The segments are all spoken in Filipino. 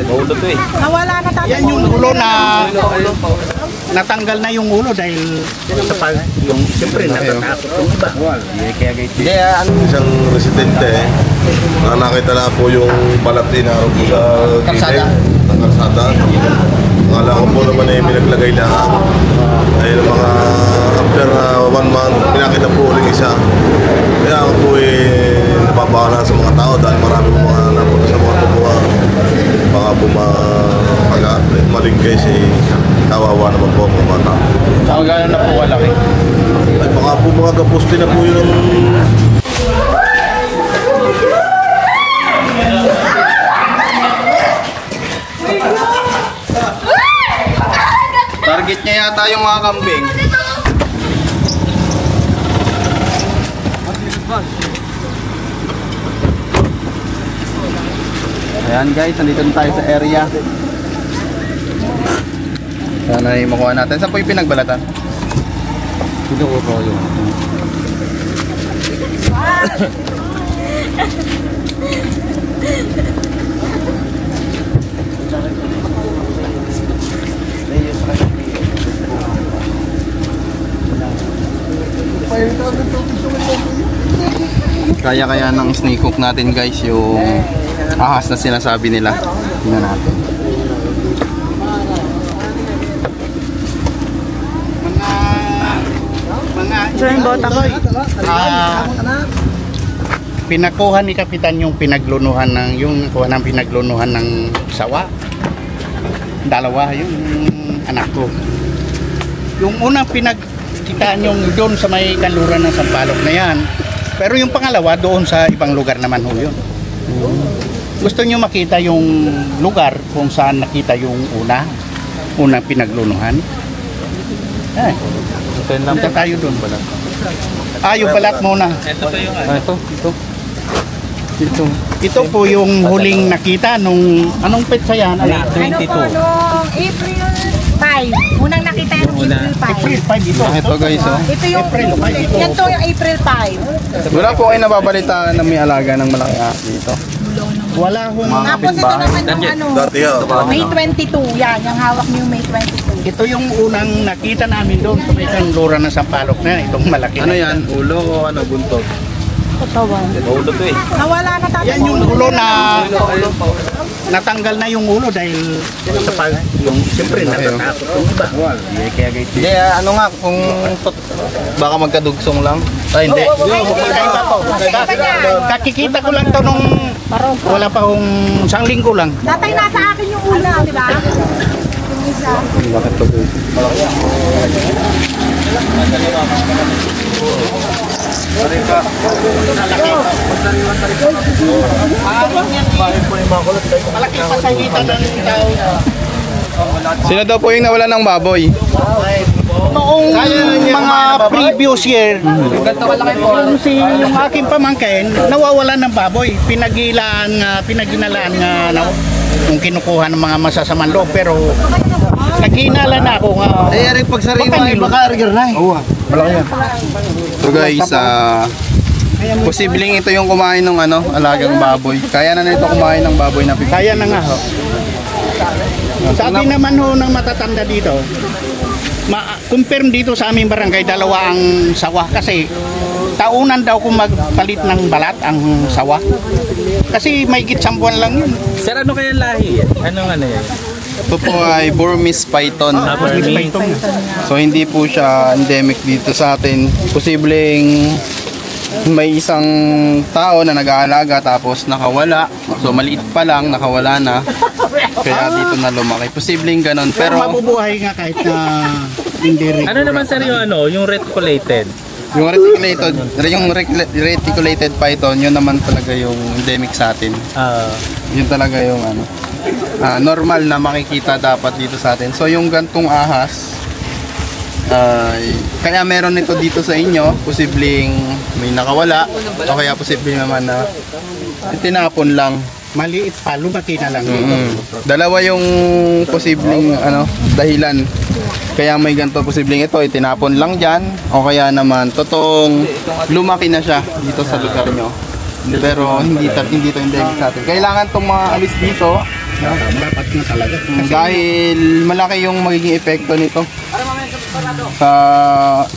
Ulo to eh. Nawala na tayo. Yan yung ulo na natanggal na yung ulo dahil sa pag yung siyempre natatakot yung iba. Kaya guys. Isang residente nakita na po yung balat din araw po sa gilid ng kalsada. Akala ko po naman ay pinaglagay lang. Ay mga after 1 month pinakita po ulit isa. Kaya ako po napapakala sa mga tao dahil marami po mga napunta sa mga tubuha. Baka po malingkay si kawawa naman po ang bata. Saka gano'n na po kalaki? Ay baka po mga kapusti na po yung target niya yata yung mga kambing. Ayan guys, nandito na tayo sa area. Sana ay makuha natin. Saan po yung pinagbalatan? Dito ko po yun. Kaya ng snake hook natin guys yung ahas na sinasabi nila. Tingnan natin. Mga bota ko. Pinakuha ni Kapitan yung pinaglunuhan ng sawa. Dalawa yung anak ko. Yung unang pinagkitaan yung doon sa may kanluran ng Sampaloc na yan. Pero yung pangalawa doon sa ibang lugar naman ho yun. Gusto nyo makita yung lugar kung saan nakita yung unang pinaglunuhan? Punta tayo doon. Yung balat muna. Ito pa yung ano? Ito po yung huling nakita nung anong petsa yan? Ano po, noong April 5. Unang nakita yung April 5. April 5 ito. Ito guys oh. Ito yung April 5. yan to yung April 5. Wala po kayo nababalitaan na may alaga ng malaki dito. Wala hong Tapos ito naman yung dati May 22. Yan, yung hawak niyo May 22. ito yung unang nakita namin doon sa may kanluran ng Sampaloc na itong malaki. Ano yan? Ulo o ano? Buntot? Katawan. Ulo to eh. Nawala na tayo. Yan yung ulo na natanggal na yung ulo dahil sa pag yung siyempre natatakot yung iba. Kaya guys. Hindi, ano nga kung baka magkadugsong lang. Ay hindi. Kakikita ko lang to nung wala pa hong isang linggo lang. Tatay, nasa akin yung una, di ba? Yung isa. Bakit to guys? Malaki pa sa hitan ng tao. Sino daw po yung nawala ng baboy? Noong mga previous year, yung aking pamangkin nawawalan ng baboy. Pinaginalaan nga kung kinukuha ng mga masasamang loob, pero naghinala na ako nga. Ay, pag sariwa ay baka arger na eh. Malaki yan. So guys, posibleng ito yung kumain ng alagang baboy. Kaya na nito kumain ng baboy na pipili. Kaya na nga ho. Sabi naman ho ng matatanda dito, confirm dito sa aming barangay, dalawa ang sawa kasi taunan daw kung magpalit ng balat ang sawa. Kasi may 10 buwan lang yun. Sir, ano kaya lahi? Anong ano yan? Ito po ay Burmese python. So hindi po siya endemic dito sa atin. Posibleng may isang tao na nag-aalaga tapos nakawala. So maliit pa lang, nakawala na. Kaya dito na lumaki. Posibleng ganun. Pero Pero mabubuhay nga kahit na hindi rin. Ano naman sir yung reticulated? yung reticulated python, yun naman talaga yung endemic sa atin. Yun talaga yung normal na makikita dapat dito sa atin. So yung gantong ahas, kaya meron nito dito sa inyo, posibleng may nakawala o kaya posibleng naman na tinapon lang. Maliit pa, lumaki na lang. Dalawa yung posibleng dahilan. Kaya may ganito posibleng ito itinapon lang dyan o kaya naman totoong lumaki na siya dito sa lugar nyo. Pero hindi to endemic sa atin. Kailangan itong mga alis dito Dapat na talaga. Dahil malaki yung magiging epekto nito sa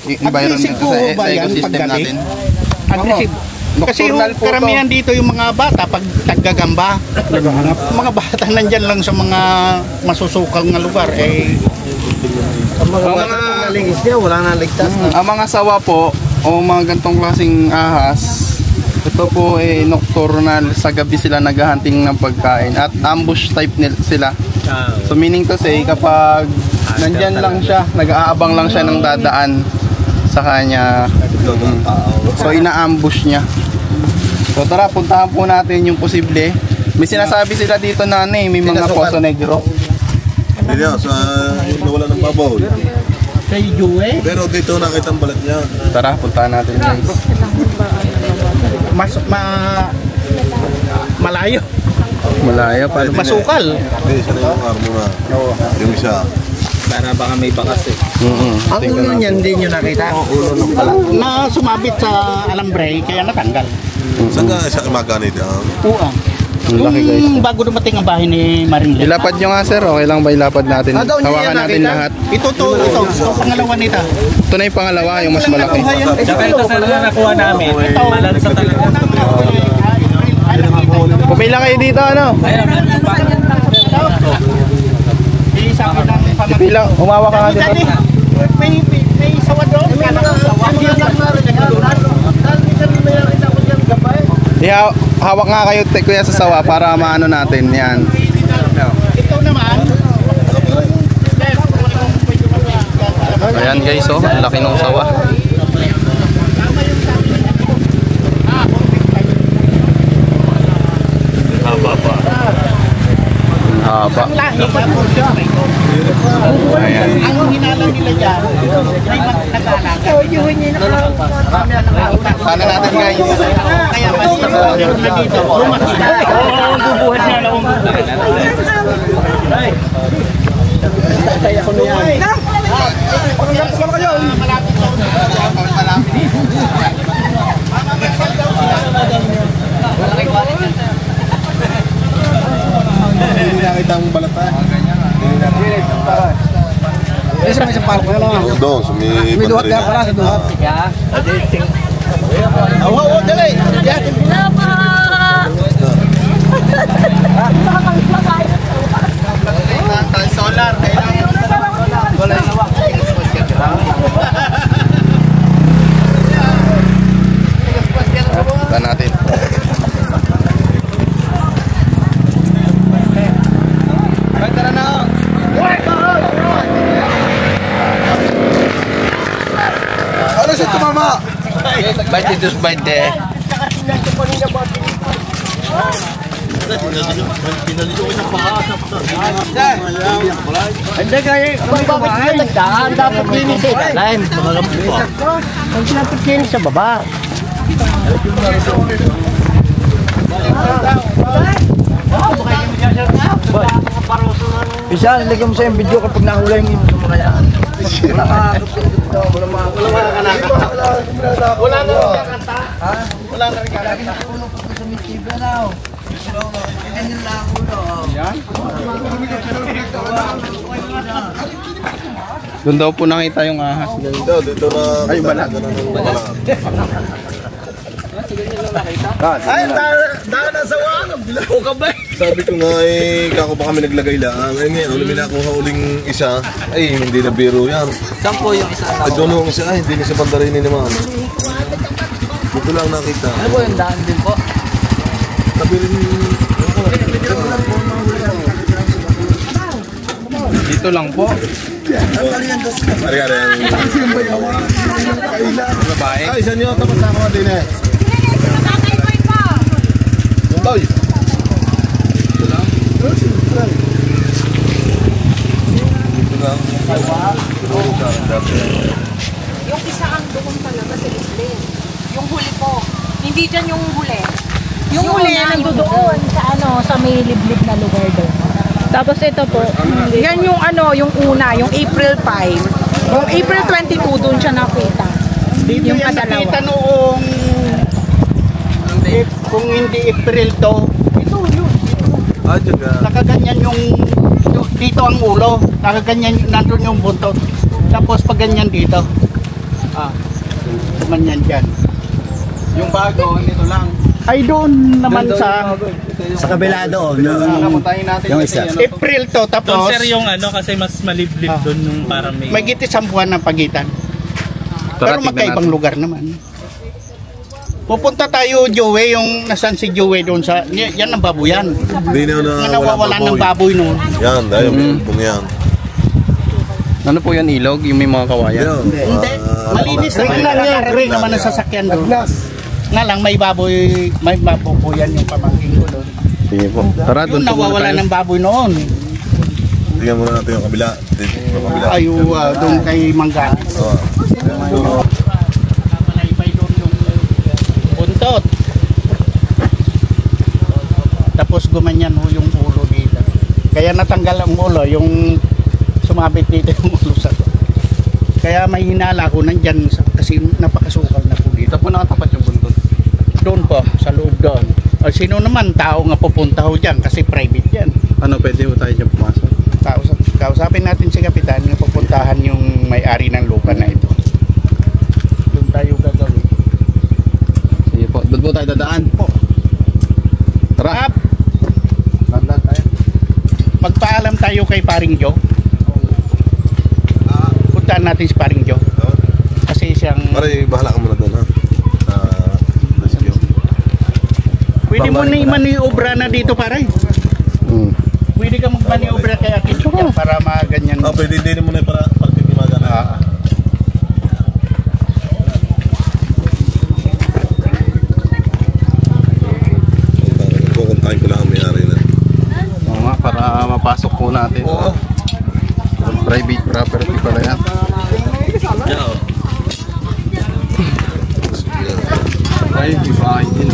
environment, sa ecosystem natin. Aggressive. Kasi yung Nocturnal po karamihan dito yung mga bata pag taggagamba, mga bata nandyan lang sa mga masusukal na lugar eh. Ang mga sawa po o mga gantong klaseng ahas, ito po nocturnal, sa gabi sila naghahunting ng pagkain at ambush type sila. So meaning to say, kapag nandyan lang siya, nag-aabang lang siya ng dadaan sa kanya, so ina-ambush niya. So tara, puntahan po natin yung posible. May sinasabi sila dito na may mga Poso Negro. Hindi sa nawala ng babaw. Sa Jue, Pero dito nakita ang balat niya. Tara, puntahan natin guys. malayo. Malayo pa. Masukal. Hindi, isa na yung armo na. Yung isa. Para baka may bakas eh. Ang ulo niyan Hindi nyo nakita? Na sumabit sa alambre kaya natanggal. Saan ka siya kumaganit? Uang. Ang laki guys. Bago dumating ang bahay ni Marinle. Ilapad nyo nga sir, okay lang ba ilapad natin? Hawakan natin lahat. Ito pangalawa nito. Ito na yung pangalawa, yung mas malaki. Saka ito sa nakuha namin. Malansa talaga. Pumila kayo dito ano? Ayun, Pila, umawa ka nga dito. May sawa doon. Hawak nga kayo kuya sa sawa para maano natin yan. Ito naman. Ayan guys, oh, ang laki ng sawa. Haba. Ayan. Ang hinala nila dyan, may nag-alaga. Sana natin guys. Kaya maliit na dito. Lumaki na. Bubuhat niya lang. Hindi nakita ang balat ha? Isa may isang palok na lang. Doon, sumi May duhat na pala sa duhat. Oo, dali. Solar. Punta natin. Ano siya tumama? Bite dos bite. Hindi kaya, bakit sila nagdaan? Dapat linis eh. Dalain, mga gamit po. Ang dapat linis sa baba. Isa, nilagyan mo sa yung video kapag nahula yung imo sa mga yan. Wala na rin kakanta. Wala na rin kakanta. Doon daw po nakita yung ahas. Dito na. Ay, balat. Ay, daan na sa wang. Bilaw ka ba? Sabi ko nga kako pa kami naglagay lang. Ay ngayon, may nakuha uling isa. Ay, hindi na biro yan. Saan po yung isa? Ay, doon yung isa. Ay, hindi na siya pandarinin naman. Dito lang nakita. Ano po yung daan din po? Sabi rin. Dito lang po. Ari-ari ang Babae. ay, isa niyo tapos ako din eh. Toy. Yung isa ang doon talaga sa isle. Yung huli po. Hindi dyan yung huli. Yung huli nandoon sa sa may liblib na lugar doon. Tapos ito po, yan yung yung una, yung April 5. Yung April 22 doon siya nakita. Dito Yung yan kadalawa. nakita noong kung hindi April to. Ito yun. Nakaganyan yung dito ang ulo, nakaganyan nandun yung buntot. Tapos pag ganyan dito. Ganyan dyan. Yung bago, ito lang. Ay doon naman sa kabila doon. Napuntahin natin yung kasi isa. ano to. April to, Doon tapos sir yung ano kasi mas maliblib doon nung parang may... may isang buwan ng pagitan. Tara, Pero tignan magkaibang natin. lugar naman. Pupunta tayo, Joey, yung nasan si Joey doon sa... Yan ang baboyan. Hindi na Nga nawawalan ng baboy noon. Yan, dahil yung yan. Ano po yan, ilog? Yung may mga kawayan? Hindi. Malinis naman. Nakakaroon naman ang sasakyan doon. Nga lang, may baboy yan yung pamangkin ko doon. Sige po. Tara, doon Yung po muna nawawala tayo. ng baboy noon. Tingnan muna natin yung kabila. Yung kabila. Ayo, doon kay Mangga. Malaybay doon yung buntot. Tapos gumanyan ho yung ulo dito. Kaya natanggal ang ulo, yung sumabit dito yung ulo sa to. Kaya may hinala ko nandyan kasi napakasukal na po dito. Ito po nakatapat yung buntot. Doon po, sa loob doon. O sino naman tao nga pupunta ho dyan kasi private yan. Ano, pwede po tayo dyan pumasok? Kausapin natin si Kapitan na pupuntahan yung may-ari ng lupa na ito. Doon tayo gagawin. Sige po. Doon po tayo dadaan. Po. Tara. Up. Dandan tayo. Magpaalam tayo kay Paring Joe. Puntaan natin si Paring Joe. Kasi siyang... Pare, bahala ka muna doon ha. Rescue. Pwede mo na i-maniobra na dito pare. Pwede ka mag-maniobra kay Akit para maganyan. Pwede din mo na para titimaga na. Kukuntahin ko lang ang may-ari na. Oo nga, para mapasok po natin. Private property pala yan. Private property.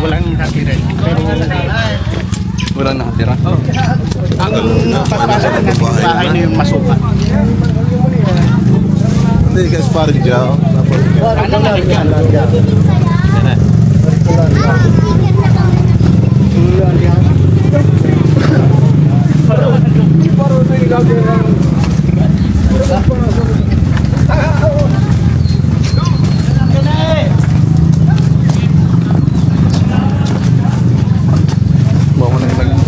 Walang nakatira. Pero Walang nakatira. ang pagpasok natin sa bahay na yung masuka. Hindi, guys, parang dyan. Ano na rin yan? Bawa na ilagay.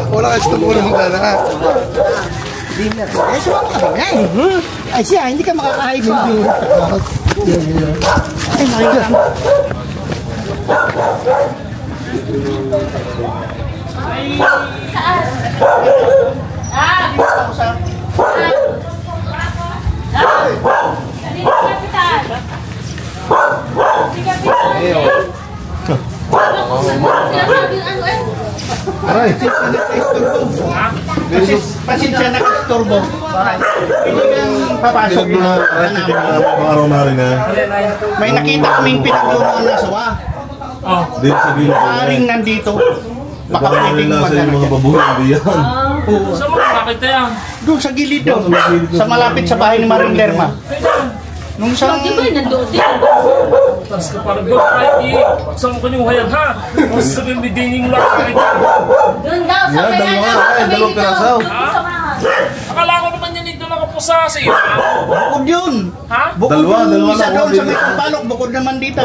Wala ka sa tulong ka na. Ay siya, hindi ka makakahay ng Ay, nakikita. Pasensya na kasturbo. Hindi kang papasok na. Araw na rin ha. May nakita kaming pinagluruan na sawa. Dito sa gilid. Maaring nandito. Baka pwedeng Nasa yung mga magana. babuhay, hindi yan. Saan mo nakita yan? Doon sa gilid doon. Sa malapit sa bahay ni Maring Lerma. Nung sa... Tapos ka parang doon kahit saan mo kanyang hayag ha? Kung sabihin may dining lang kahit Doon daw sa Yan, dalawa. Ay, dalawang pirasaw. akala ko naman yan dito lang po sa iyo. Bukod yun. Ha? Bukod Dalawa, yung dalawa isa na doon ako, sa may kampalok. Bukod naman dito.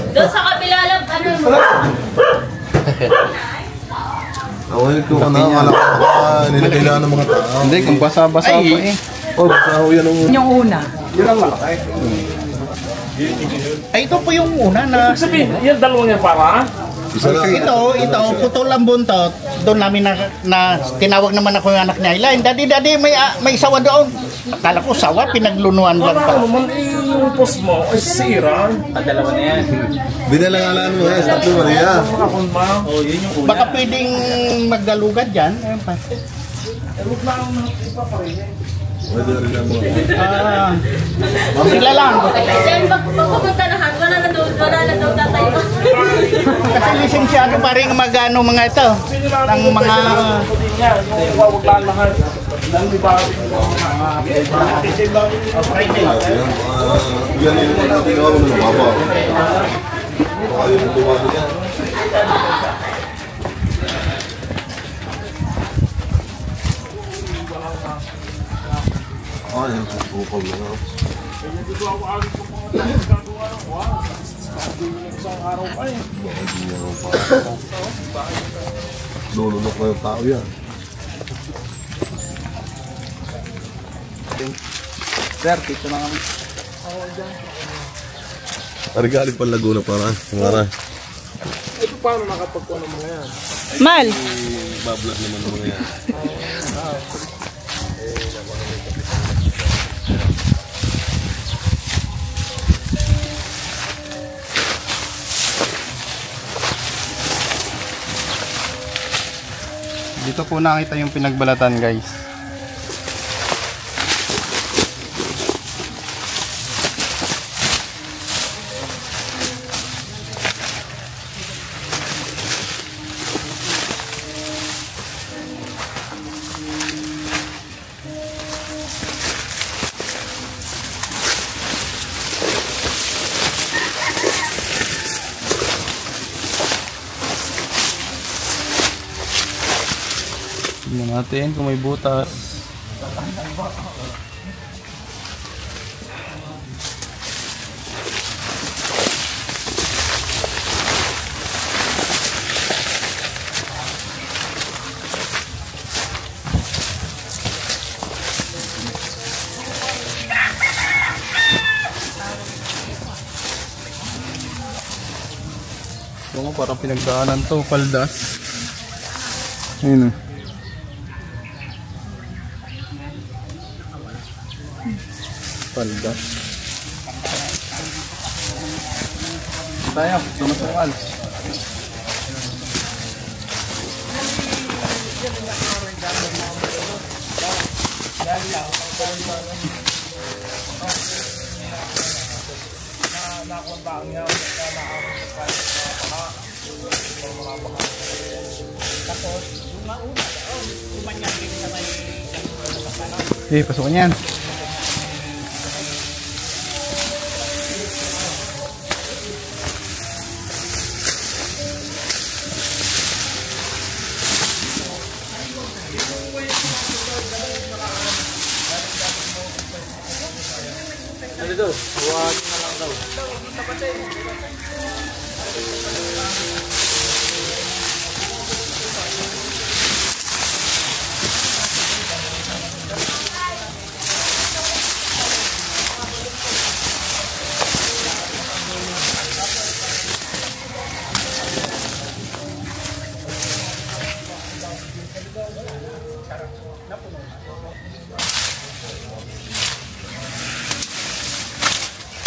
Doon sa kabila lang, ano mo? Awal ko ka na. Akala ko baka nilakailangan ng mga tao. Hindi, kung basa-basa Ay. pa eh. Oh, basta ako yan ang... Yung una. Ay, ito po yung una na... Sabihin, yan dalawang yan para ha? Isa lang. Ito, putol ang buntot. Doon namin na tinawag naman ako yung anak ni Ayla. Daddy, may sawa doon. Akala ko sawa, pinaglunuan lang Wala pa. naman yung post mo ay sira. Dalawa na yan. Binalangalaan mo eh. Sabi Maria. Makakon ba? Oh, yun yung una. Baka pwedeng maggalugad dyan. Ayun pa. Pwede rin ang mga... Sila lang. Diyan, pagpupunta na hang, wala na daw tatayo. Kasi lisensyado pa rin magano mga ito. Ng mga... Yung wawaglaan lahat. Yan yung natin ako ng baba. Ayaw yung tumago yan. Ay, bukol na nga. Lulunok na yung tao yan. Sir, dito na kami. Arigali pa Laguna para. Mara. Ito paano nakapagkuha ng mga yan? Mal! Bablat naman ng mga yan. Dito po nakita yung pinagbalatan, guys. Tignan natin kung may butas. Ito parang pinagdaanan to, paldas. Ayun. Paldas. Tayo, tumasukal. Pasok niyan.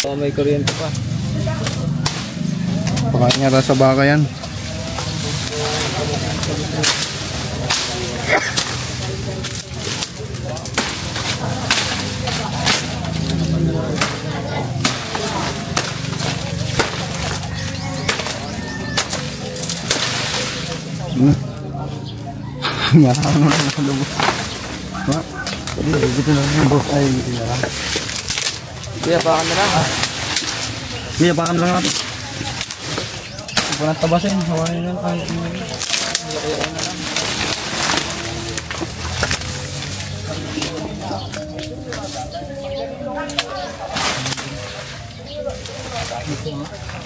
Oh, may kuryente pa. Pakain nga sa baka yan. Nga ako naman ang lubos. Ha? Dito na yung boss ay dito na lang. Kuya, pakan na lang. Kuya, pakan lang natin. Huwag ko natabasin. Hawain lang kahit mo.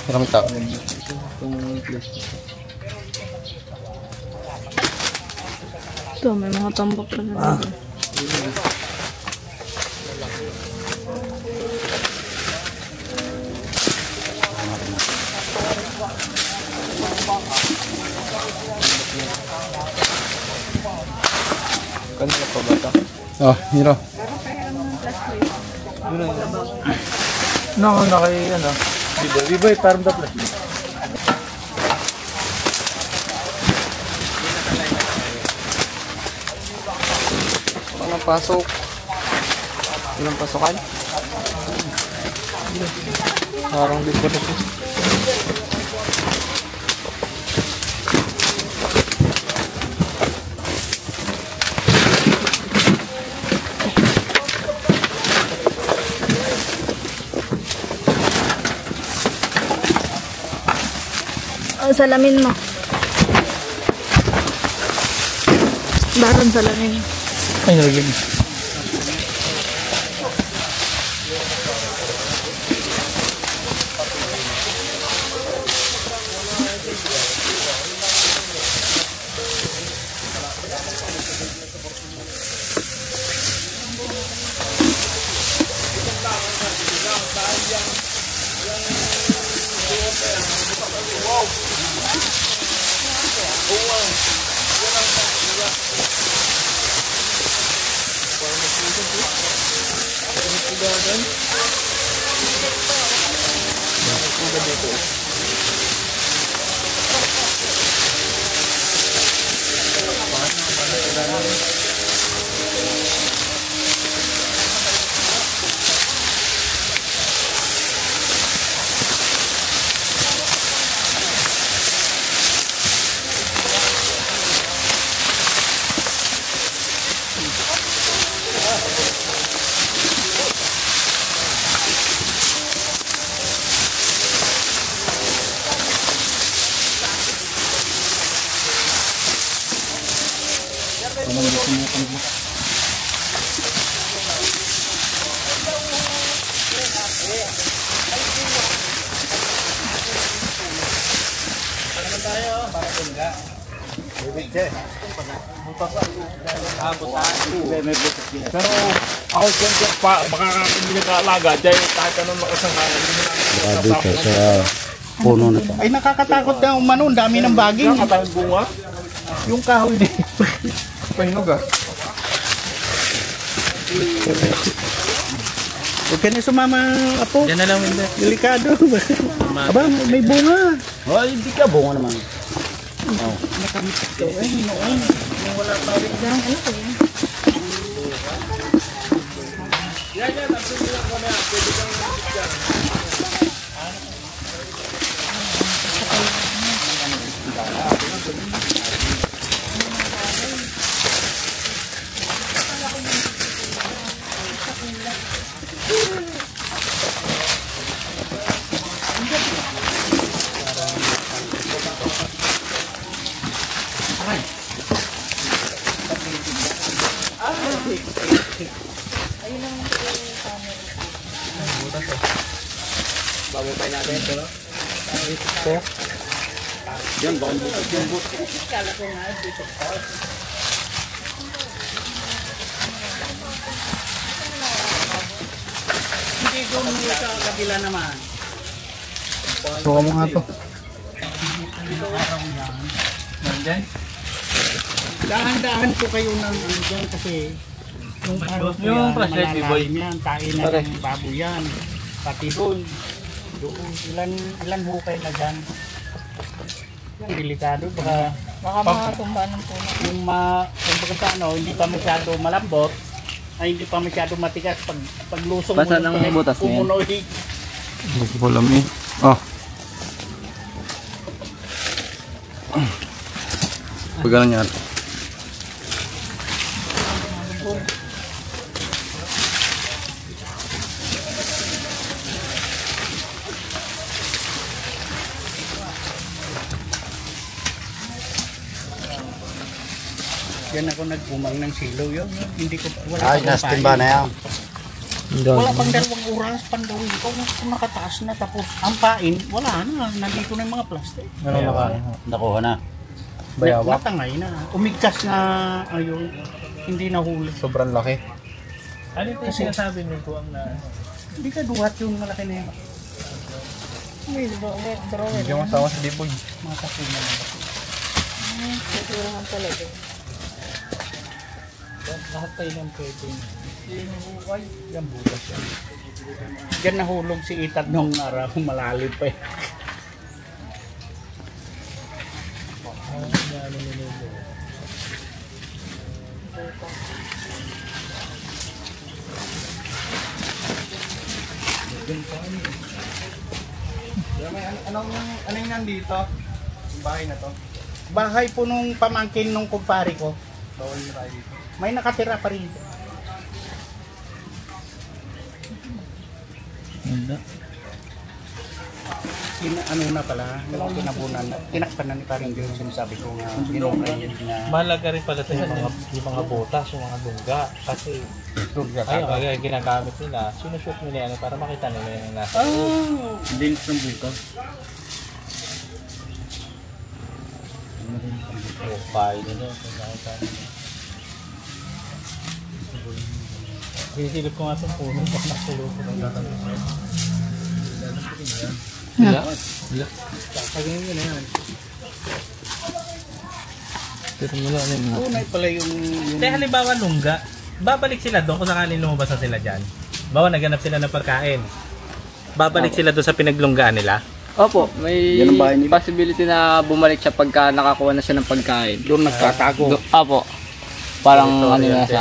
Maraming tao. Ito, may mga tambak pa na. Kanila pa ba ito? Oh, hiro. No, nakay ano. Biboy, parang the plus. Walang pasok. Ilang pasukan? Parang di ko rin. Salamin mo. Baron salamin. Ay, nalagyan. Pero ako kung baka hindi nag-aalaga dahil kahit anong makasangalan. Dito sa puno na to. Ay nakakatakot na umano, ang dami ng baging. Nakatayang bunga. Yung kahoy din. Pahinog ah. Huwag ka na sumama, apo. Yan na lang, hindi. Delikado. Aba, may bunga. Oh, hindi ka bunga naman. Hindi ko muna sa kabila naman. Suka mo nga to. Dahan-dahan po kayo ng dyan kasi yung flashlight, malalalim yan, tain na ng baboy yan. Pati doon, ilan hukay na dyan. Yan, delikado. Baka makatumba ng puno. Kung sa ano, hindi pa masyado malambot, ay hindi pa masyado matigas paglusong Basa ng butas niya yan. pumunoy. Hindi ko alam eh. Oh. Pagka nangyari. Yan ako nagpumang ng silaw yun. Hindi ko wala Ay, pang nastimba pain. na yan. Wala pang 2 oras pandawin ko kung nakataas na tapos ang pain wala na, nandito na yung mga plastic. Nakuha na. Bayawak. Natangay na. Umigkas na ayun. Hindi nahuli. Sobrang laki. Ano ito yung sinasabi mo ko ang na... Hindi ka duwat yung malaki na yun. Hindi mo sama sa dipoy. Mga tapos na lang. Tutulungan talaga. Lahat tayo ng pwede. Yan butas yan. Diyan nahulog si Itad nung araw. Malalim pa eh. Ano yung nandito? Yung bahay na to? Bahay po nung pamangkin nung kumpare ko. Bawal na tayo dito. May nakatira pa rin dito. Wala. Ano na pala, kinabunan, tinakpan na ni parang yung sinasabi ko nga, ginukay na. Mahalaga rin pala ito yung mga botas, yung mga dungga. Kasi ayun, ginagamit nila. Sinushoot nila yan para makita nila yung nasa. Lens ng buto. Profile nila. Sisilip ko nga sa puno. Baka nakulog ko ng tatanong. Wala. Pagin mo na yan. Pero wala na yun. Tunay pala yung... Kaya halimbawa lungga, babalik sila doon kung sakaling lumabas na sila dyan. Bawa naghanap sila ng pagkain. Babalik sila doon sa pinaglunggaan nila. Opo, may possibility na bumalik siya pagka nakakuha na siya ng pagkain. Doon nagtatago. Opo. Parang ano na siya.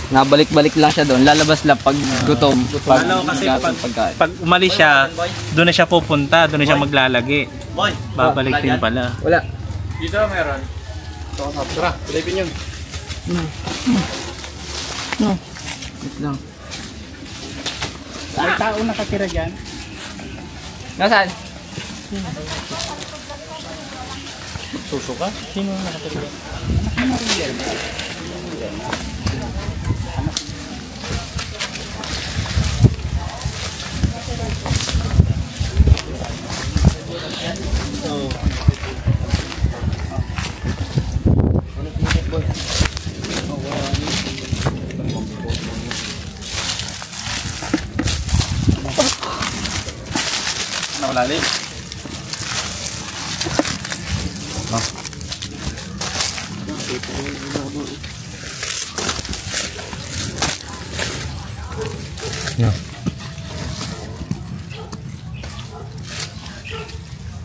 Nabalik-balik lang siya doon. Lalabas lang pag gutom. Pag Alam kasi pag umalis siya, doon na siya pupunta, doon na siya maglalagi. Babalik din pala. Wala. Dito meron. Tara, pilipin yun. Wait lang. May tao nakatira dyan. Nasaan? Susuka? Sino nakatira? Nakalali.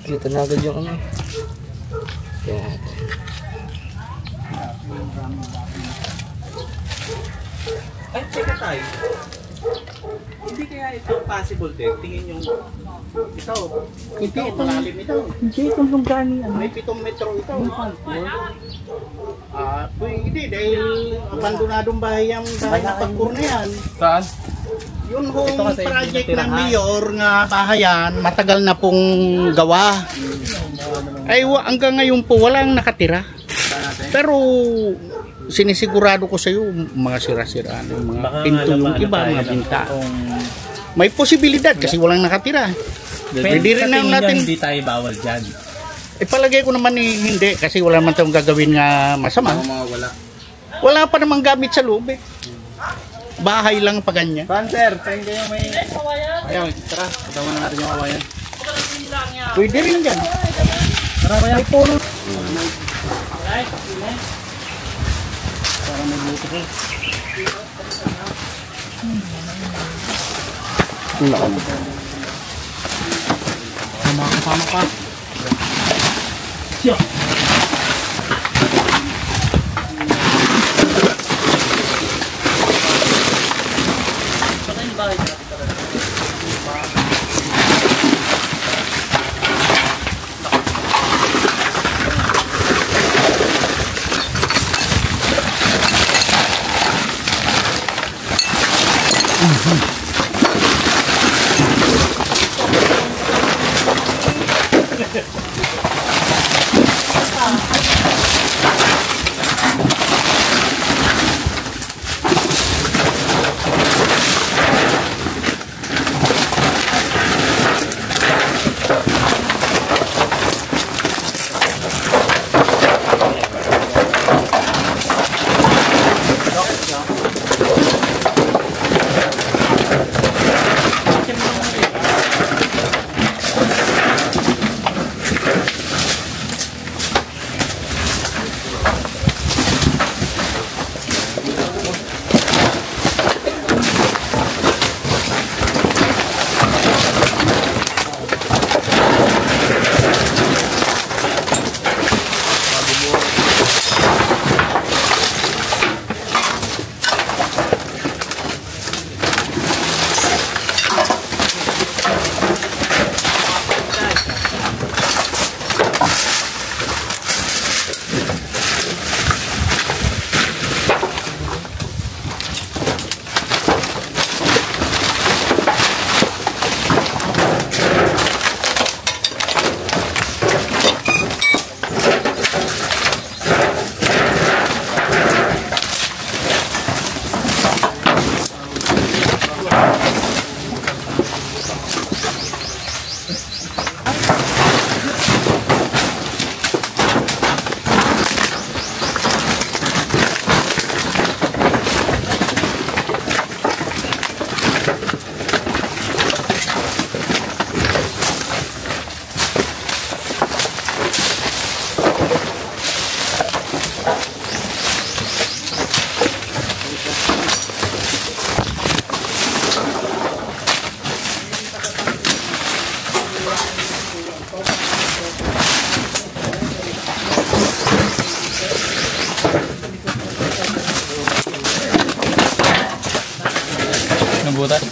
Kita na agad yung ano. Yan. Ay, teka tayo. Hindi kaya ito possible, Tek? Tingin yung... Ito. Hindi ito. Malalim ito. Hindi, itong lungga ni ano. May 7 metro ito. Hindi dahil abandonadong bahay ang bahay na pagkur na yan. Saan? Yun hong project ng mayor nga bahayan, matagal na pong gawa. Ay hanggang ngayon po walang nakatira. Pero sinisigurado ko sa iyo mga sira-sira, mga pinto yung iba, mga binta. May posibilidad kasi walang nakatira. Pwede rin natin. Hindi tayo bawal dyan. Palagay ko naman hindi kasi wala naman tayong gagawin nga masama. Wala pa namang gamit sa loob eh. Bahay lang pa ganyan. Panser, tingin kayo may... Ayaw, tara, patawa na natin yung kawayan. Pwede rin dyan. Tara kaya. May puro. Para may buto ko. Mga kasama ka. butas.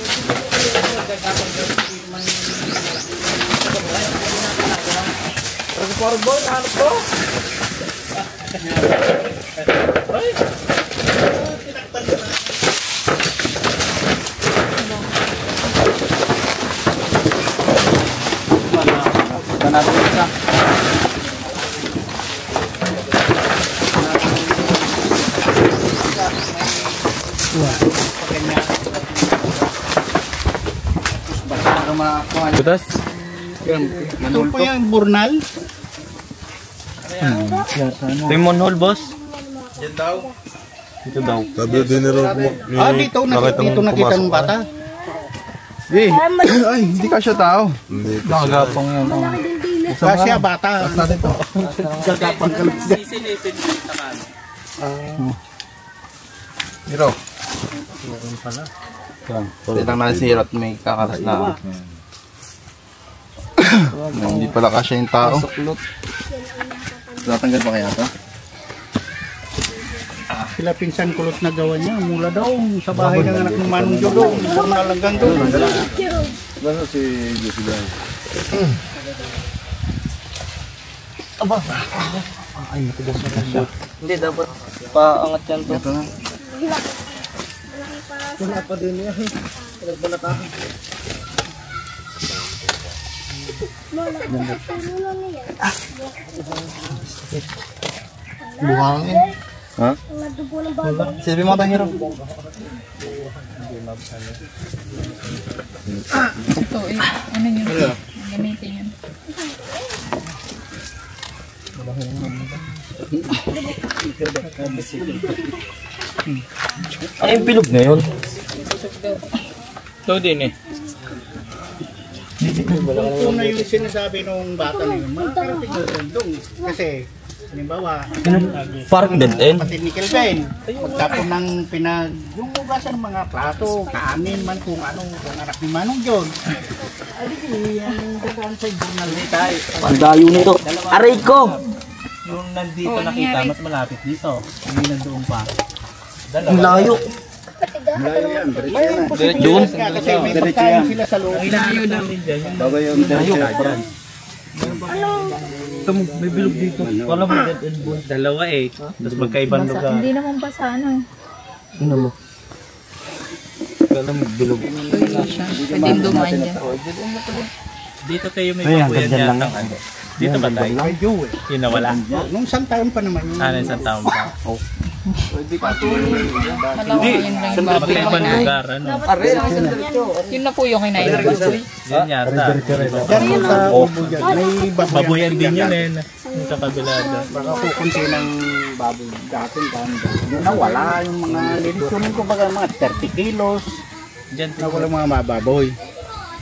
Butas? Ito po yung burnal. Ito yung monhole, boss. Dito daw. Sabi din ni Rob mo. Dito nakita ng bata. Ay, hindi ka siya tao. Nakagapang yan. Kasi bata. Gagapang ka lang siya. Hiro. Tilang na si Hiro at may kakaras na. Hindi pala kasya yung tao. Tatanggal pa kaya ito? Sila pinsan kulot na gawa niya. Mula daw sa bahay ng anak ng Manong Jodo. Burnal hanggang doon. Ano si Jesse Brown? Hindi, dapat paangat yan to. Ito na. Wala pa din yan. Pinagbalatahan. Buhangin. Ha? Silbi mo tayo, Hiro. Ito eh, ano nyo? Gamitin yun. Ano yung bilog na yun? Ito din eh. Ito na yung sinasabi ng bata na yun. Makakarating doon doon. Kasi, halimbawa, Parang dead end. pati ni Kelvin, pagtapon ng yung hugasan ng mga plato, kaanin man kung ano, kung anak ni Manong John. Ay, ang dagaan sa burnal ni tayo. Ang dayo nito. Aray ko! Yung nandito nakita, mas malapit dito. Hindi nandoon pa. Ang layo. Doon? Kasi may pagkain sila sa loob. Layo daw. Bago yung diretso. Ito, may bilog dito. Wala mo dead end boy. Dalawa eh. Tapos magkaibang lugar. Hindi naman basa ano eh. Ano mo? Wala mo bilog. Pwedeng dumaan dyan. Dito kayo may pabuyan yata. Dito ba tayo? Medyo eh. Yun na wala. Nung isang taon pa naman yun. Ano isang taon pa? Malawa yun lang yung baboy. Magkaibang lugar. Ano? Yun na po yung kinain ko. Yun yata. Diyan sa ubo dyan, may Babuyan din yun eh. Yung sa kabilada. Baka kukunti ng baboy dati doon na wala yung mga lilisunin ko baga mga 30 kilos Diyan na wala mga mababoy.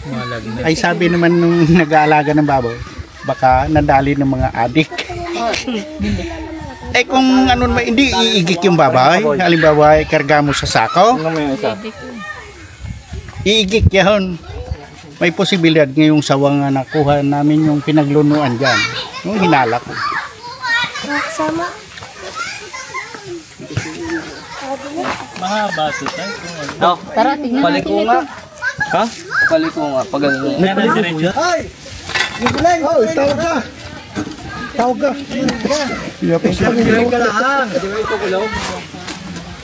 malag na. Ay sabi naman nung nag-aalaga ng baboy, baka nadali ng mga adik. Eh kung ano naman, hindi iigik yung baboy. Halimbawa, karga mo sa sako, iigik yun. May posibilidad ngayong sawang na nakuha namin yung pinaglunuan dyan. Yung hinala ko. Mahaba ito tayo. Tara, tingnan natin Paliko ito. nga. Ha? Paliko nga. Pag ano. Diretso. Tawag ka! Tawag ka!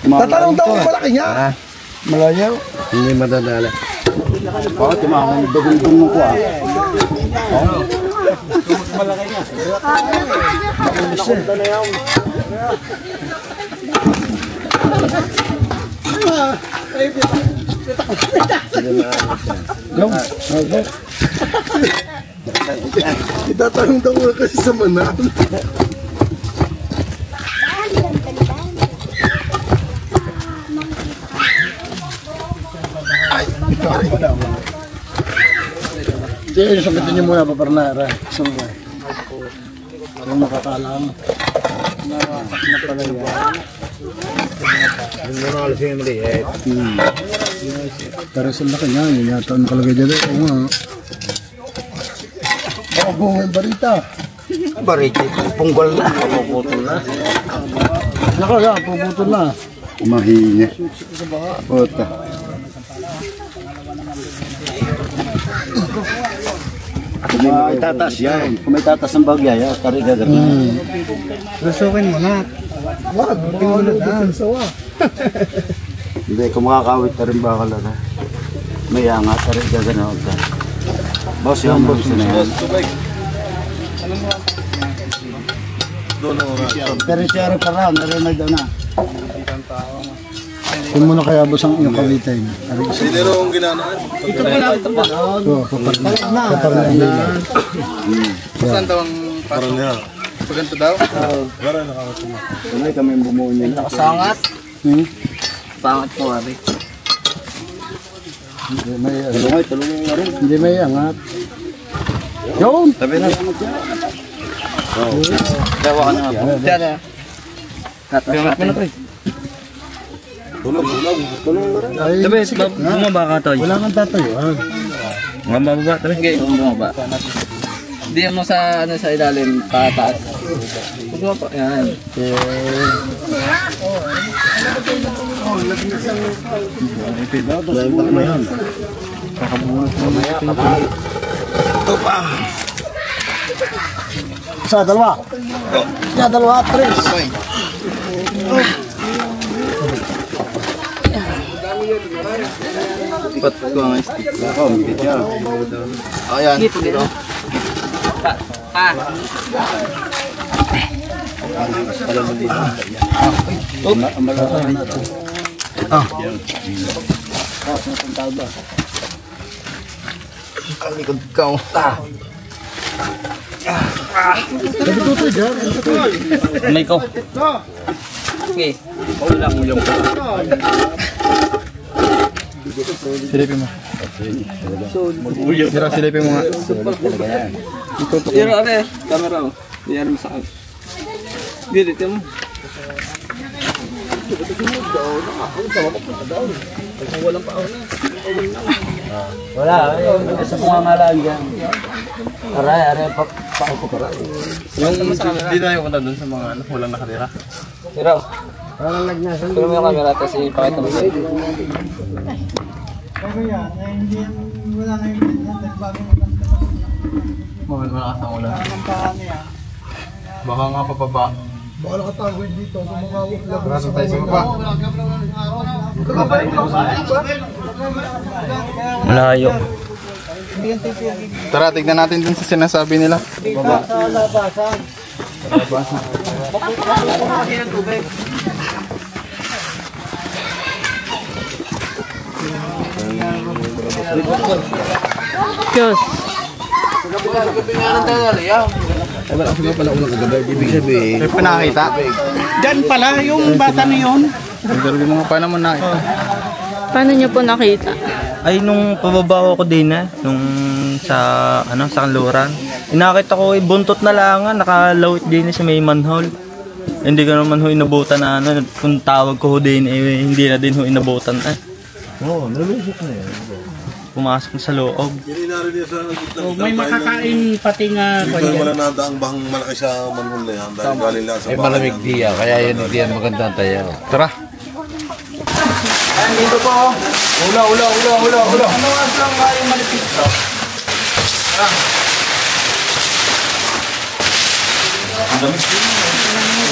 Tatanong daw kung malaki niya. Malayo. Hindi madadala. Bakit tumakang dugong-dugong mo ko ah? Malaki niya. Nakunta na yan. Itatanong daw ko kasi sa manan. Sige, sagutin niyo muna paparnara. Sumba. Kung makakalam. Naratak na pala yan. Hindi mo alas yung maliit. Pero sa laki niya, yun yata ang nakalagay dyan. Oo nga. Baka buong barita. Barita, punggol na. Puputol na. Nako yan, puputol na. Mahingi. Puta. Kung may tatas yan. Kung may tatas ng bagya, yan. Kariga gano'n. Lusukin mo na. Wag, pinulad na. Sawa. Hindi, kung makakawit ka rin bakal na. May angat, kariga gano'n. Boss, yung boss na yan. Pero siya rin para, narinig daw na. Kung mo na kaya boss ang iyong kawitin. Sinero ang ginanaan. Ito pa. Oo, paparna na. Saan daw ang Parang niya. paganto daw? Tunay kami bumuo niya. Nakasangat. Pangat po, Ari. Hindi may Tulungan nga rin. Hindi may angat. Yun! Tabi na. Dawa ka na nga po. Diyan. Tatas natin. Tulog. Ay, Tabi, sikat na. bumaba ka, Toy. Wala kang tatayuan. Bumaba, tabi. Sige, bumaba. Hindi mo sa ano sa ilalim, pataas. Bumaba, yan. Sa dalawa. Sa dalawa, tres. Ba't ko ang stick? Ako, mikit siya. Ayan. Likod ka. May ko. Okay. Ulang. Silipin mo. Mira, silipin mo nga. Pero are, camera mo. Diyan mo sa akin. Dito mo. Wala, sa mga malagan. Aray, paako para. Yung di tayo punta dun sa mga ano, walang nakatira. Pero, pero mo yung camera tapos ipakita mo sa iyo. Mahal malakas ang ulan. Baka nga papaba. Baka nakatagoy dito. Braso tayo sa baba. Malayo. Tara, tignan natin dun sa sinasabi nila. Sa labasan. Diyos. May panakita. Diyan pala yung bata na yun. Pero yung mga paano mo nakita? Paano niyo po nakita? Ay, nung pababa ko din nung sa kanluran. Inakita ko, buntot na lang nakalawit din sa may manhole. Hindi ko naman inabutan na kung tawag ko din, hindi na din inabutan Oo, nalusok na yan. pumasok sa loob. May makakain pati nga. Dito wala na daang bang malaki sa manhol na yan. Dahil galing lang sa bahay. Malamig diya, kaya yan hindi yan magandang tayo. Tara. Ayan, dito po. Ula. Ano nga lang nga yung malipit to?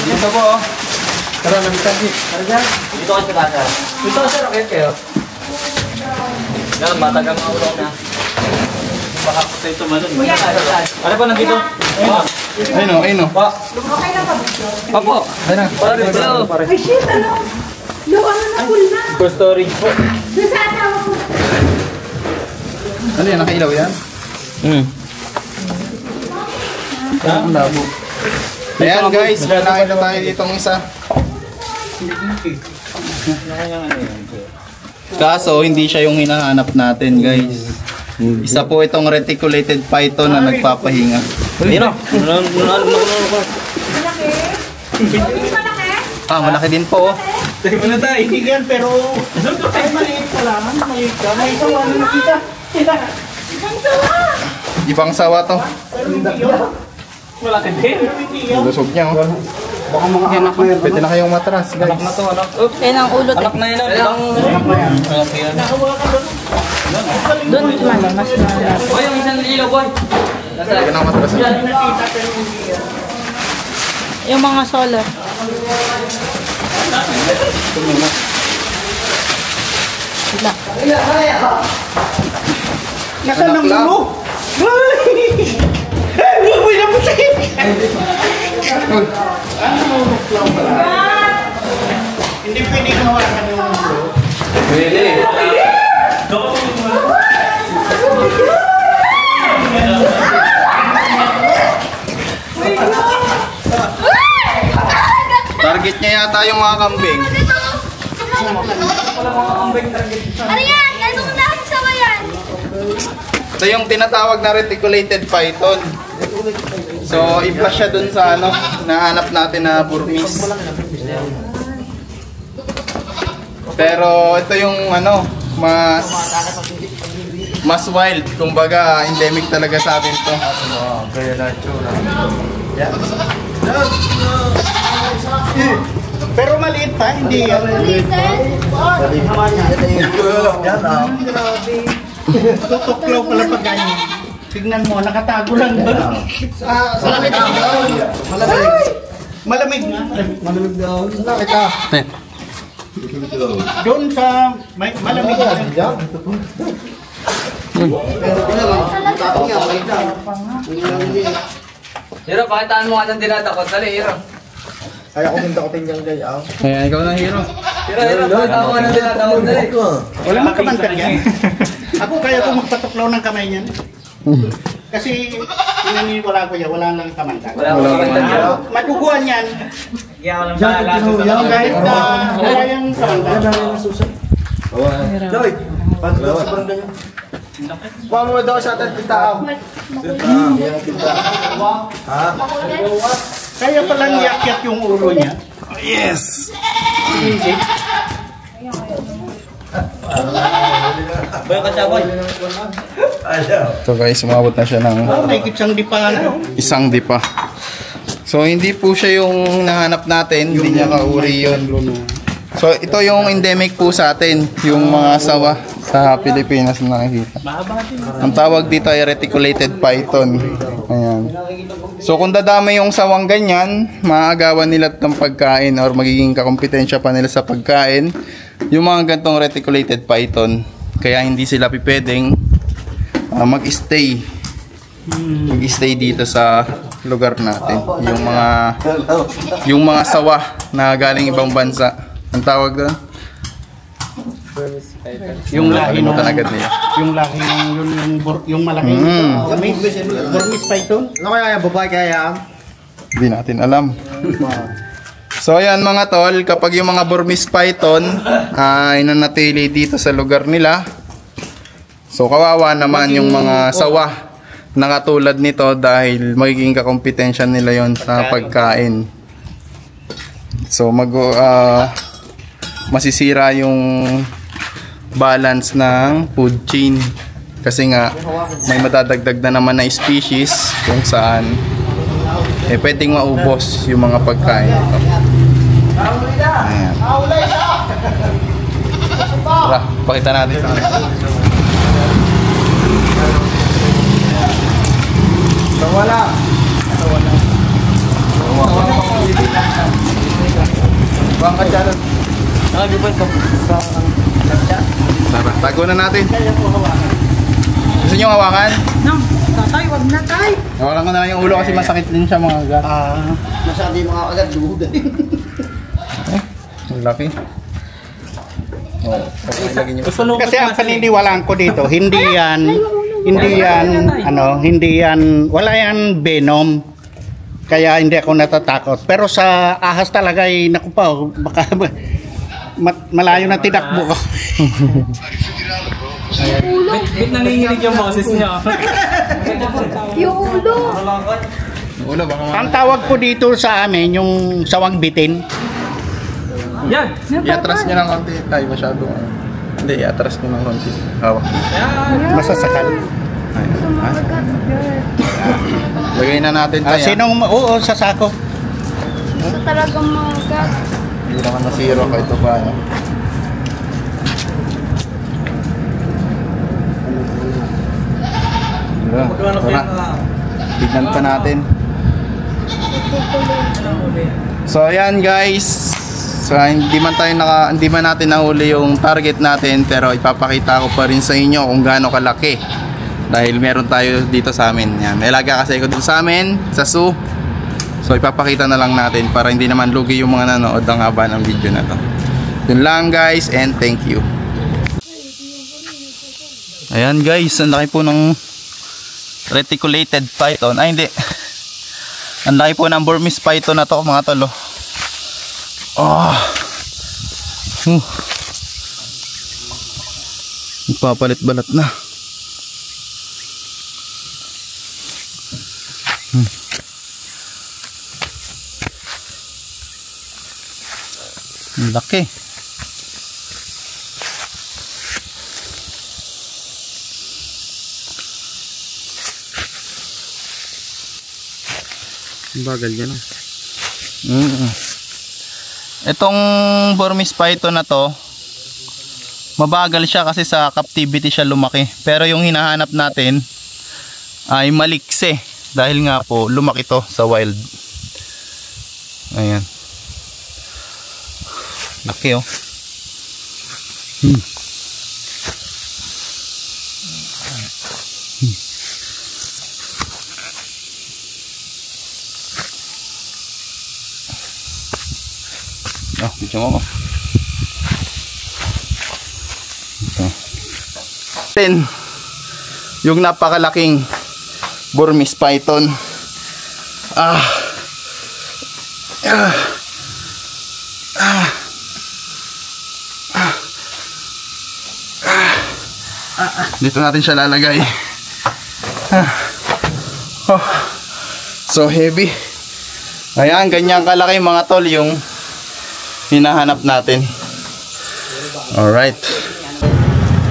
Dito po. Tara, namitan din. Tara dyan. Dito kayo sa kasa. Dito sir, okay kayo. Yan, matagang mga ulo na. Baka po tayo tumalon. Ano po nandito? Ayun o. Papo. Ayun na. Ay, shit, ano? Lawa na full na. For storage po. Nasasawa ko. Ano yan? Nakailaw yan? Ang labo. Ayan guys, may nakita tayo ditong isa. Kaso hindi siya yung hinahanap natin guys. Isa po itong reticulated python na nagpapahinga. Ayun o. Ah, malaki din po. Wala tayo. Ibigan pero ay maliit pa lang. Maliit ka. May sawa na nakita. Ibang sawa to. Malaki din. Lusog niya oh. Baka mga anak na yan. Pwede na kayong matras guys. Anak na to, anak. Yan ang ulot. Anak na yun. Anak na yan. Doon mas malapit. O, yung isang ilaw, boy. Yan ang matras. Yung mga solar. Sila. Nasaan ang mulo? Uy, naputay! Hindi pwede hawakan yung mulo. Pwede. Target niya yata yung mga kambing. Ano yan? Anong nakasawa yan? Ito yung tinatawag na reticulated python. So, iba siya dun sa ano, nahanap natin na Burmese. Pero ito yung ano, mas wild. Kumbaga, endemic talaga sa atin to. Kaya na tsura. Pero maliit pa, hindi yan. Yan ah. Tutuklaw pala pag ganyan. Tignan mo, nakatago lang doon. Malamig daw. Malamig nga. Malamig daw. Nakita. Doon sa malamig nga. Hiro, pakitaan mo nga ng dinatakot. Dali, Hiro. Kaya ko din dakotin yung gaya. Ayan, ikaw na hero. Hiro, pakitaan mo nga ng dinatakot. Dali. Wala mang kamantag yan. Ako kaya ko magpatuklaw ng kamay niyan. Kasi pinaniniwala ko yan, wala lang kamantag. Wala ko naman. Maduguan yan. Kahit wala yung kamantag. Joy! Patuloy sa barangay niyo. Kuha mo daw sa atin kita. Ha? Kaya palang yakyat yung ulo niya. Yes! Boy, kasaboy. So guys, umabot na siya ng May isang dipa. isang dipa. So hindi po siya yung nahanap natin, hindi niya kauri yun. So ito yung endemic po sa atin, yung mga sawa sa Pilipinas na nakikita. Ang tawag dito ay reticulated python. Ayan. So kung dadami yung sawang ganyan, maagawan nila ng pagkain or magiging kakompetensya pa nila sa pagkain yung mga gantong reticulated python. Kaya hindi sila pipedeng mag-stay dito sa lugar natin. Yung mga sawa na galing ibang bansa. Ang tawag doon? Yung lahi ng agad niya. Yung lahi yung malaki. Burmese python. Ano kaya yung babae kaya? Hindi natin alam. So ayan mga tol, kapag yung mga Burmese python ay nanatili dito sa lugar nila, so kawawa naman yung mga sawa na katulad nito dahil magiging kakompetensya nila yon sa pagkain. So masisira yung balance ng food chain kasi nga may madadagdag na naman na species kung saan pwedeng maubos yung mga pagkain ito. Ayan. Tara, pakita natin sa Wala. Bang ka dyan. Tara, tago na natin. Gusto nyo hawakan? No, tatay, wag na tay. Hawakan ko na lang yung ulo kasi masakit din siya mga gat. Masyado yung mga agad, duda. Ang laki. Kasi ang paniniwalaan ko dito, hindi yan wala yan venom. Kaya hindi ako natatakot. Pero sa ahas talaga ay naku pa, baka malayo na tinakbo ko. Bit nanginginig yung boses niya. Yung ulo. Ulo, baka Ang tawag ko dito sa amin yung sawang bitin. Yan. i-atras nyo ng konti. Ay, masyado. Hindi, i-atras nyo ng konti. Hawak. Masasakal. Lagay na natin tayo. Oo, sa sako. Gusto talagang mga gat. Hindi naman na zero kahit pa. Tara. Tignan pa natin. So ayan guys. So hindi man natin nahuli yung target natin, pero ipapakita ko pa rin sa inyo kung gaano kalaki. Dahil meron tayo dito sa amin. Yan. May alaga kasi ko dito sa amin sa zoo. So ipapakita na lang natin para hindi naman lugi yung mga nanood ng haba ng video na to. Yun lang guys, and thank you. Ayan guys, ang laki po ng reticulated python. Ay hindi. Ang laki po ng Burmese python na to mga tolo. Ipapalit-balat na. Ang laki. Bagal yan. Itong Burmese python na to, mabagal siya kasi sa captivity siya lumaki. Pero yung hinahanap natin ay malikse dahil nga po lumaki to sa wild. Ayan. Laki oh. Oh, bigyan mo. Ito. Yung napakalaking Burmese python. Dito natin siya lalagay. So heavy. Ayan, ganyan kalaki mga tol yung hinahanap natin. Alright.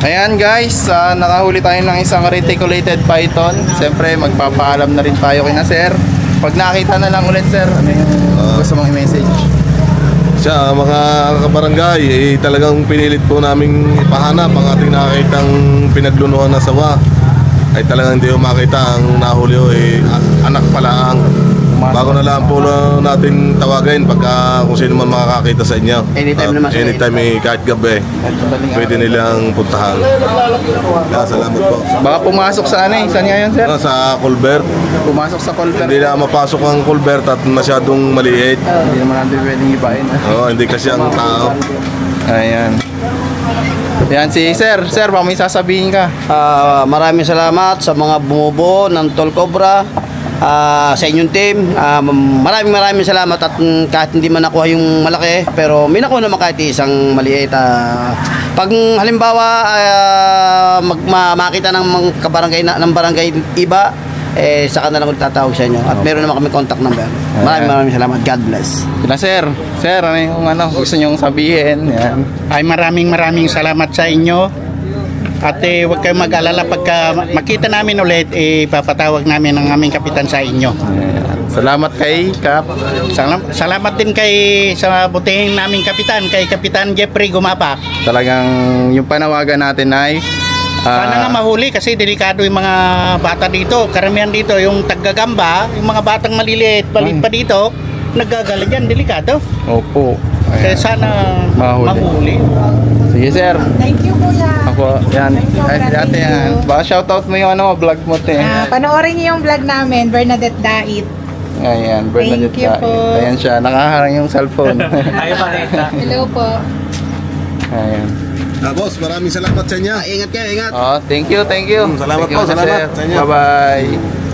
Ayan guys, nakahuli tayo ng isang reticulated python. Siyempre magpapaalam na rin tayo kina sir. Pag nakita na lang ulit sir, ano yung gusto mong i-message? Sa mga kabarangay, talagang pinilit po naming ipahanap ang ating nakakitang pinaglunuhan na sawa. Ay talagang hindi ko makita ang nahuli anak pala ang. Bago na lang po natin tawagin pagka kung sino man makakakita sa inyo. Anytime kahit gabi, pwede nilang puntahan. Salamat po. Baka pumasok sa ano saan yan sir? Sa Colbert. Pumasok sa Colbert. Hindi na mapasok ang Colbert at masyadong maliit. Hindi naman natin pwedeng ibain. Hindi kasi ang tao. Ayan. Yan si sir. Sir, baka may sasabihin ka. Maraming salamat sa mga bumubuo ng Tol Cobra. Sa inyong team, maraming salamat at kahit hindi man nakuha yung malaki, pero may nakuha naman kahit isang maliit. Pag halimbawa makita ng kabarangay ng barangay iba, saka na lang ulit tatawag sa inyo at meron naman kami contact number. Maraming salamat. God bless. Sir, ano yung gusto nyong sabihin? Yan. Ay maraming salamat sa inyo. At huwag kayong mag-alala pagka makita namin ulit, papatawag namin ang aming kapitan sa inyo. Salamat kay Kap. Salamat din sa butihing naming kapitan, kay Kapitan Jeffrey Gumapak. Talagang yung panawagan natin ay sana nga mahuli kasi delikado yung mga bata dito. Karamihan dito yung taggagamba, yung mga batang maliliit pa dito, naggagala dyan, delikado. Opo. Kaya sana mahuli. Sige sir. Thank you kuya. Ako, yan. Ay, dati yan. Baka shoutout mo yung vlog mo te. Panoorin niyo yung vlog namin, Bernadette Dait. Ayan, Bernadette Dait. Thank you po. Ayan siya, nakaharang yung cellphone. Hello po. Ayan. Boss, maraming salamat sa inyo. Ingat kayo, ingat. Thank you. Salamat thank you po, salamat sir. sa inyo. Bye-bye.